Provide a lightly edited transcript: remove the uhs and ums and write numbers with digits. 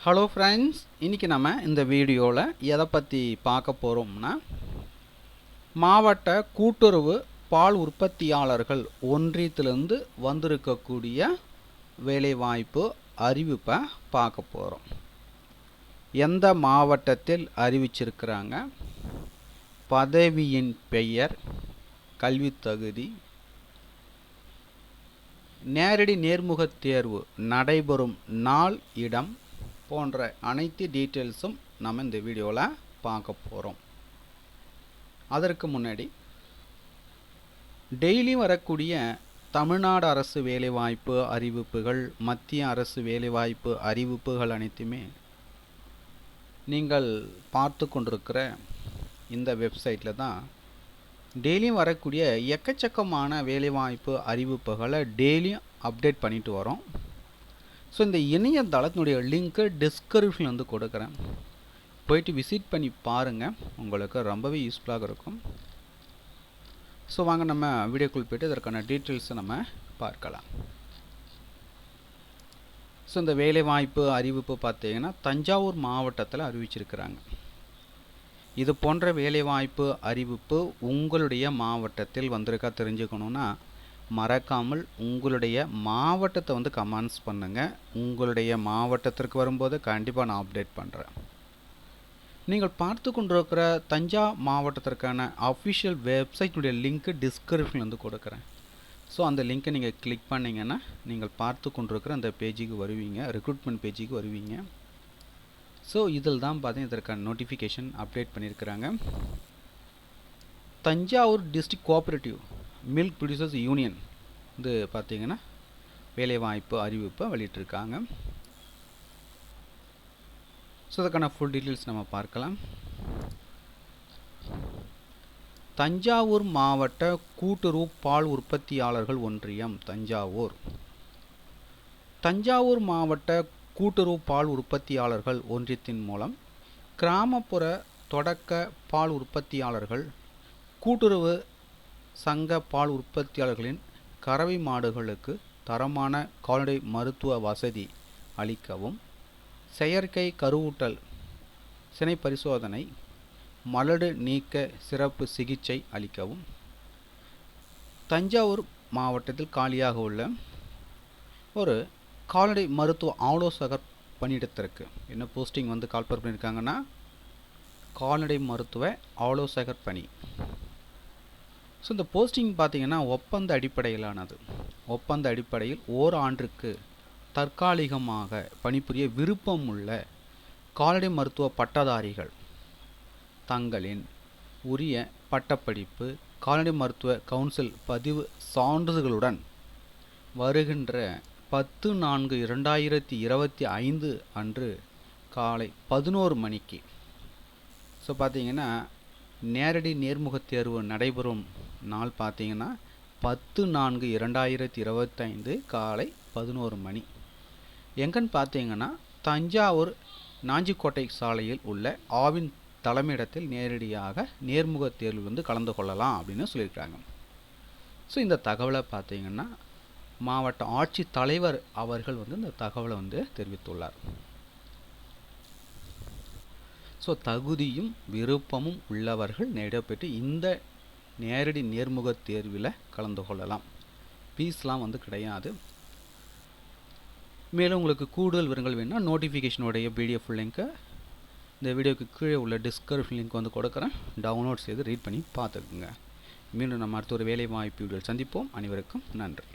Hello friends, இன்றைக்கி நம்ம இந்த வீடியோவில் எதை பற்றி பார்க்க போகிறோம்னா, மாவட்ட கூட்டுறவு பால் உற்பத்தியாளர்கள் ஒன்றியத்திலிருந்து வந்திருக்கக்கூடிய வேலைவாய்ப்பு அறிவிப்பை பார்க்க போகிறோம். எந்த மாவட்டத்தில் அறிவிச்சிருக்கிறாங்க, பதவியின் பெயர், கல்வித் தகுதி, நேரடி நேர்முகத் தேர்வு நடைபெறும் நாள், இடம் போன்ற அனைத்து டீட்டெயில்ஸும் நம்ம இந்த வீடியோவில் பார்க்க போகிறோம். அதற்கு முன்னாடி டெய்லி வரக்கூடிய தமிழ்நாடு அரசு வேலைவாய்ப்பு அறிவிப்புகள், மத்திய அரசு வேலைவாய்ப்பு அறிவிப்புகள் அனைத்துமே நீங்கள் பார்த்து கொண்டிருக்கிற இந்த வெப்சைட்டில் தான் டெய்லியும் வரக்கூடிய எக்கச்சக்கமான வேலைவாய்ப்பு அறிவிப்புகளை டெய்லியும் அப்டேட் பண்ணிட்டு வரோம். ஸோ இந்த இணையதளத்தினுடைய லிங்க்கு டிஸ்கிரிப்ஷனில் வந்து கொடுக்குறேன், போயிட்டு விசிட் பண்ணி பாருங்கள், உங்களுக்கு ரொம்பவே யூஸ்ஃபுல்லாக இருக்கும். ஸோ வாங்க நம்ம வீடியோக்குள் போய்ட்டு இதற்கான டீட்டெயில்ஸை நம்ம பார்க்கலாம். ஸோ இந்த வேலைவாய்ப்பு அறிவிப்பு பார்த்தீங்கன்னா தஞ்சாவூர் மாவட்டத்தில் அறிவிச்சிருக்கிறாங்க. இது போன்ற வேலைவாய்ப்பு அறிவிப்பு உங்களுடைய மாவட்டத்தில் வந்திருக்கா தெரிஞ்சுக்கணுன்னா மறக்காமல் உங்களுடைய மாவட்டத்தை வந்து கமெண்ட்ஸ் பண்ணுங்கள். உங்களுடைய மாவட்டத்திற்கு வரும்போது கண்டிப்பாக நான் அப்டேட் பண்ணுறேன். நீங்கள் பார்த்து கொண்டிருக்கிற தஞ்சா மாவட்டத்திற்கான அஃபிஷியல் வெப்சைட்டுடைய லிங்க்கு டிஸ்கிரிப்ஷனில் வந்து கொடுக்குறேன். ஸோ அந்த லிங்க்கை நீங்கள் கிளிக் பண்ணிங்கன்னா நீங்கள் பார்த்து கொண்டிருக்கிற அந்த பேஜுக்கு வருவீங்க, ரெக்ரூட்மெண்ட் பேஜுக்கு வருவீங்க. ஸோ இதில் தான் பார்த்தீங்கன்னா இதற்கான நோட்டிஃபிகேஷன் அப்டேட் பண்ணியிருக்கிறாங்க. Thanjavur district cooperative milk producers union இது பார்த்தீங்கன்னா வேலைவாய்ப்பு அறிவிப்பை வெளியிட்டிருக்காங்க. ஸோ அதுக்கான ஃபுல் டீட்டெயில்ஸ் நம்ம பார்க்கலாம். தஞ்சாவூர் மாவட்ட கூட்டுறவு பால் உற்பத்தியாளர்கள் ஒன்றியம் தஞ்சாவூர். தஞ்சாவூர் மாவட்ட கூட்டுறவு பால் உற்பத்தியாளர்கள் ஒன்றியத்தின் மூலம் கிராமப்புற தொடக்க பால் உற்பத்தியாளர்கள் கூட்டுறவு சங்க பால் உற்பத்தியாளர்களின் கறவை மாடுகளுக்கு தரமான கால்நடை மருத்துவ வசதி அளிக்கவும், செயற்கை கருவூட்டல், சினை பரிசோதனை, மலடு நீக்க சிறப்பு சிகிச்சை அளிக்கவும் தஞ்சாவூர் மாவட்டத்தில் காலியாக உள்ள ஒரு கால்நடை மருத்துவ ஆலோசகர் பணியிடத்திற்கு என்ன போஸ்டிங் வந்து கால்பர் பண்ணியிருக்காங்கன்னா கால்நடை மருத்துவ ஆலோசகர் பணி. ஸோ இந்த போஸ்டிங் பார்த்திங்கன்னா ஒப்பந்த அடிப்படையிலானது. ஒப்பந்த அடிப்படையில் ஓராண்டிற்கு தற்காலிகமாக பணிபுரிய விருப்பம் உள்ள கால்நடை மருத்துவ பட்டதாரிகள் தங்களின் உரிய பட்டப்படிப்பு, கால்நடை மருத்துவ கவுன்சில் பதிவு சான்றிதழ்களுடன் வருகின்ற 10/4/2025 அன்று காலை 11 மணிக்கு ஸோ பார்த்தீங்கன்னா நேரடி நேர்முகத் தேர்வு நடைபெறும் நாள் பார்த்தீங்கன்னா 10/4/2025 காலை 11 மணி. எங்கன்னு பார்த்தீங்கன்னா தஞ்சாவூர் நாஞ்சிக்கோட்டை சாலையில் உள்ள ஆவின் தலைமையிடத்தில் நேரடியாக நேர்முகத் தேர்வில் வந்து கலந்து கொள்ளலாம் அப்படின்னு சொல்லியிருக்காங்க. ஸோ இந்த தகவலை பார்த்தீங்கன்னா மாவட்ட ஆட்சித் தலைவர் அவர்கள் வந்து இந்த தகவலை வந்து தெரிவித்துள்ளார். ஸோ தகுதியும் விருப்பமும் உள்ளவர்கள் நேரப்பட்டு இந்த நேரடி நேர்முகத் தேர்வில் கலந்து கொள்ளலாம். ஃபீஸ்லாம் வந்து கிடையாது. மேலும் உங்களுக்கு கூடுதல் விவரங்கள் வேணும்னா நோட்டிஃபிகேஷனுடைய PDF லிங்க்கை இந்த வீடியோக்கு கீழே உள்ள டிஸ்கிரிப்ஷன் லிங்க் வந்து கொடுக்குறேன், டவுன்லோட் செய்து ரீட் பண்ணி பார்த்துக்குங்க. மீண்டும் நம்ம அடுத்த ஒரு வேலை வாய்ப்பு வீடியோவில் சந்திப்போம். அனைவருக்கும் நன்றி.